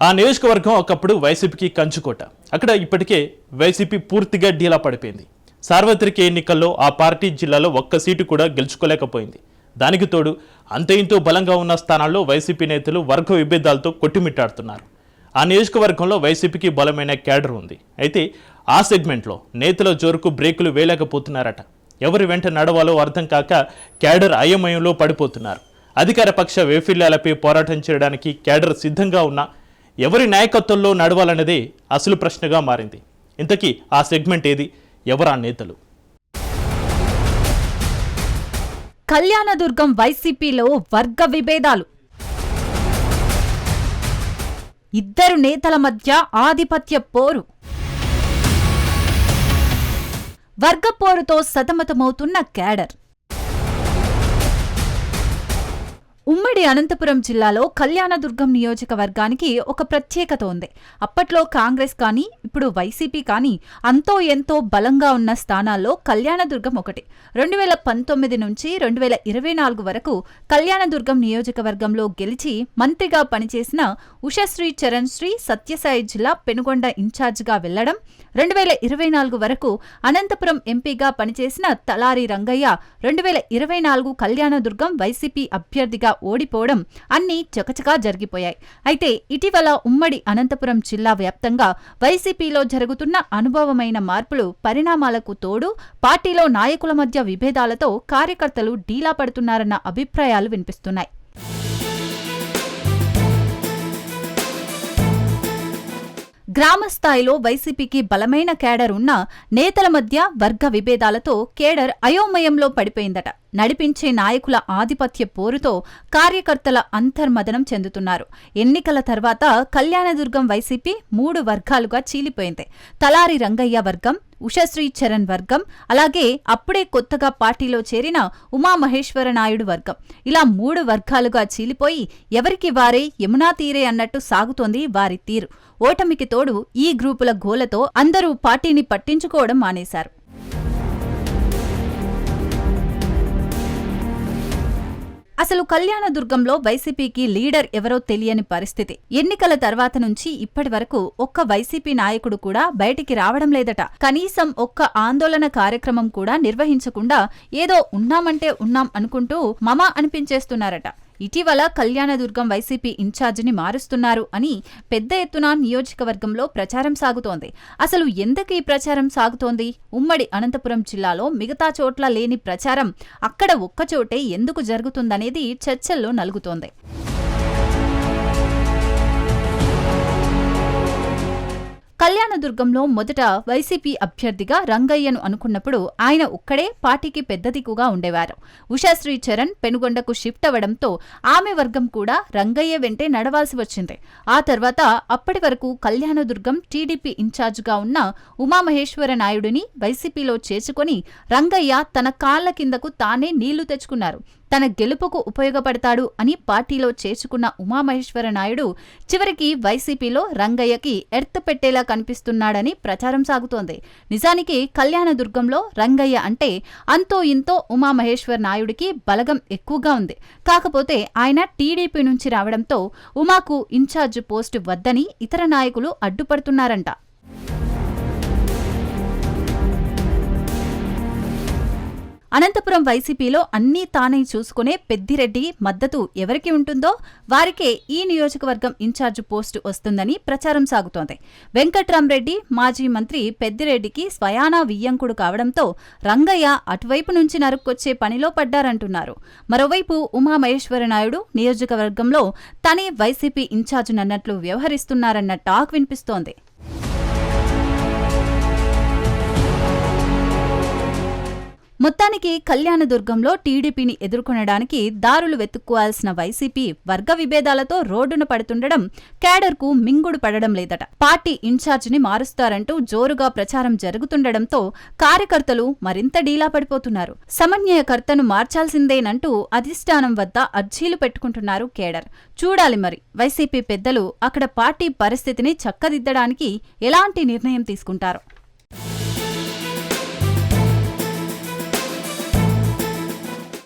ఆ నియోజకవర్గం ఒకప్పుడు వైసీపీకి కంచుకోట. అక్కడ ఇప్పటికే వైసీపీ పూర్తిగా డీలా పడిపోయింది. సార్వత్రిక ఎన్నికల్లో ఆ పార్టీ జిల్లాలో ఒక్క సీటు కూడా గెలుచుకోలేకపోయింది. దానికి తోడు అంత ఇంతో బలంగా ఉన్న స్థానాల్లో వైసీపీ నేతలు వర్గ విభేదాలతో కొట్టుమిట్టాడుతున్నారు. ఆ నియోజకవర్గంలో వైసీపీకి బలమైన క్యాడర్ ఉంది. అయితే ఆ సెగ్మెంట్లో నేతల జోరుకు బ్రేకులు వేయలేకపోతున్నారట. ఎవరి వెంట నడవాలో అర్థం కాక క్యాడర్ అయోమయంలో పడిపోతున్నారు. అధికార పక్ష వైఫల్యాలపై పోరాటం చేయడానికి క్యాడర్ సిద్ధంగా ఉన్నా ఎవరి నాయకత్వంలో నడవాలన్నదే అసలు ప్రశ్నగా మారింది. ఇంతకీ ఆ సెగ్మెంట్ ఏది? ఎవరా నేతలు? కళ్యాణదుర్గం వైసీపీలో వర్గ విభేదాలు. ఇద్దరు నేతల మధ్య ఆధిపత్య పోరు. వర్గ పోరుతో సతమతమవుతున్న క్యాడర్. ఉమ్మడి అనంతపురం జిల్లాలో కళ్యాణదుర్గం నియోజకవర్గానికి ఒక ప్రత్యేకత ఉంది. అప్పట్లో కాంగ్రెస్ కానీ ఇప్పుడు వైసీపీ కానీ అంతో ఎంతో బలంగా ఉన్న స్థానాల్లో కళ్యాణదుర్గం ఒకటి. 2019 నుంచి 2024 వరకు కళ్యాణదుర్గం నియోజకవర్గంలో గెలిచి మంత్రిగా పనిచేసిన ఉషశ్రీ చరణ్ శ్రీ సత్యసాయి జిల్లా పెనుగొండ ఇన్ఛార్జిగా వెళ్లడం, 2024 వరకు అనంతపురం ఎంపీగా పనిచేసిన తలారి రంగయ్య 2024 కళ్యాణదుర్గం వైసీపీ అభ్యర్థిగా ఓడిపోవడం అన్నీ చకచకా జరిగిపోయాయి. అయితే ఇటీవల ఉమ్మడి అనంతపురం జిల్లా వ్యాప్తంగా వైసీపీలో జరుగుతున్న అనుభవమైన మార్పులు, పరిణామాలకు తోడు పార్టీలో నాయకుల మధ్య విభేదాలతో కార్యకర్తలు డీలా పడుతున్నారన్న అభిప్రాయాలు వినిపిస్తున్నాయి. గ్రామస్థాయిలో వైసీపీకి బలమైన కేడర్ ఉన్న నేతల మధ్య వర్గ విభేదాలతో కేడర్ అయోమయంలో పడిపోయిందట. నడిపించే నాయకుల ఆధిపత్య పోరుతో కార్యకర్తల అంతర్మదనం చెందుతున్నారు. ఎన్నికల తర్వాత కళ్యాణదుర్గం వైసీపీ 3 వర్గాలుగా చీలిపోయింది. తలారి రంగయ్య వర్గం, ఉషశ్రీ చరణ్ వర్గం, అలాగే అప్పుడే కొత్తగా పార్టీలో చేరిన ఉమామహేశ్వర నాయుడు వర్గం. ఇలా 3 వర్గాలుగా చీలిపోయి ఎవరికి వారే యమునా తీరే అన్నట్టు సాగుతోంది వారి తీరు. ఓటమికి తోడు ఈ గ్రూపుల గోలతో అందరూ పార్టీని పట్టించుకోవడం మానేశారు. అసలు కళ్యాణదుర్గంలో వైసీపీకి లీడర్ ఎవరో తెలియని పరిస్థితి. ఎన్నికల తర్వాత నుంచి ఇప్పటి వరకు ఒక్క వైసీపీ నాయకుడు కూడా బయటికి రావడం లేదట. కనీసం ఒక్క ఆందోళన కార్యక్రమం కూడా నిర్వహించకుండా ఏదో ఉన్నామంటే ఉన్నాం అనుకుంటూ మమ అనిపించేస్తున్నారట. ఇటీవల కళ్యాణదుర్గం వైసీపీ ఇన్ఛార్జిని మారుస్తున్నారు అని పెద్ద ఎత్తున నియోజకవర్గంలో ప్రచారం సాగుతోంది. అసలు ఎందుకు ఈ ప్రచారం సాగుతోంది? ఉమ్మడి అనంతపురం జిల్లాలో మిగతా చోట్ల లేని ప్రచారం అక్కడ ఒక్కచోటే ఎందుకు జరుగుతుందనేది చర్చల్లో నలుగుతోంది. కళ్యాణదుర్గంలో మొదట వైసీపీ అభ్యర్థిగా రంగయ్యను అనుకున్నప్పుడు ఆయన ఒక్కడే పార్టీకి పెద్ద దిక్కుగా ఉండేవారు. ఉషశ్రీ చరణ్ పెనుగొండకు షిఫ్ట్ అవ్వడంతో ఆమె వర్గం కూడా రంగయ్య వెంటే నడవాల్సి వచ్చింది. ఆ తర్వాత అప్పటి వరకు కళ్యాణదుర్గం టీడీపీ ఇన్ఛార్జిగా ఉన్న ఉమామహేశ్వర నాయుడిని వైసీపీలో చేర్చుకొని రంగయ్య తన కాళ్ల కిందకు తానే నీళ్లు తెచ్చుకున్నారు. తన గెలుపుకు ఉపయోగపడతాడు అని పార్టీలో చేర్చుకున్న ఉమామహేశ్వర నాయుడు చివరికి వైసీపీలో రంగయ్యకి ఎర్త్ పెట్టేలా కనిపిస్తున్నాడని ప్రచారం సాగుతోంది. నిజానికి కళ్యాణదుర్గంలో రంగయ్య అంటే అంతో ఇంతో ఉమామహేశ్వర నాయుడికి బలగం ఎక్కువగా ఉంది. కాకపోతే ఆయన టీడీపీ నుంచి రావడంతో ఉమాకు ఇన్ఛార్జ్ పోస్టు వద్దని ఇతర నాయకులు అడ్డుపడుతున్నారంట. అనంతపురం వైసీపీలో అన్నీ తానే చూసుకునే పెద్దిరెడ్డి మద్దతు ఎవరికి ఉంటుందో వారికే ఈ నియోజకవర్గం ఇన్ఛార్జ్ పోస్టు వస్తుందని ప్రచారం సాగుతోంది. వెంకట్రామరెడ్డి మాజీ మంత్రి పెద్దిరెడ్డికి స్వయానా వియ్యంకుడు కావడంతో రంగయ్య అటువైపు నుంచి నరుక్కొచ్చే పనిలో పడ్డారంటున్నారు. మరోవైపు ఉమామహేశ్వర నాయుడు నియోజకవర్గంలో తనే వైసీపీ ఇన్ఛార్జినన్నట్లు వ్యవహరిస్తున్నారన్న టాక్ వినిపిస్తోంది. మొత్తానికి కళ్యాణదుర్గంలో టీడీపీని ఎదుర్కొనడానికి దారులు వెతుక్కోవాల్సిన వైసీపీ వర్గ విభేదాలతో రోడ్డున పడుతుండడం కేడర్కు మింగుడు పడడం లేదట. పార్టీ ఇన్ఛార్జిని మారుస్తారంటూ జోరుగా ప్రచారం జరుగుతుండడంతో కార్యకర్తలు మరింత డీలా పడిపోతున్నారు. సమన్వయకర్తను మార్చాల్సిందేనంటూ అధిష్టానం వద్ద అర్జీలు పెట్టుకుంటున్నారు కేడర్. చూడాలి మరి వైసీపీ పెద్దలు అక్కడ పార్టీ పరిస్థితిని చక్కదిద్దడానికి ఎలాంటి నిర్ణయం తీసుకుంటారో.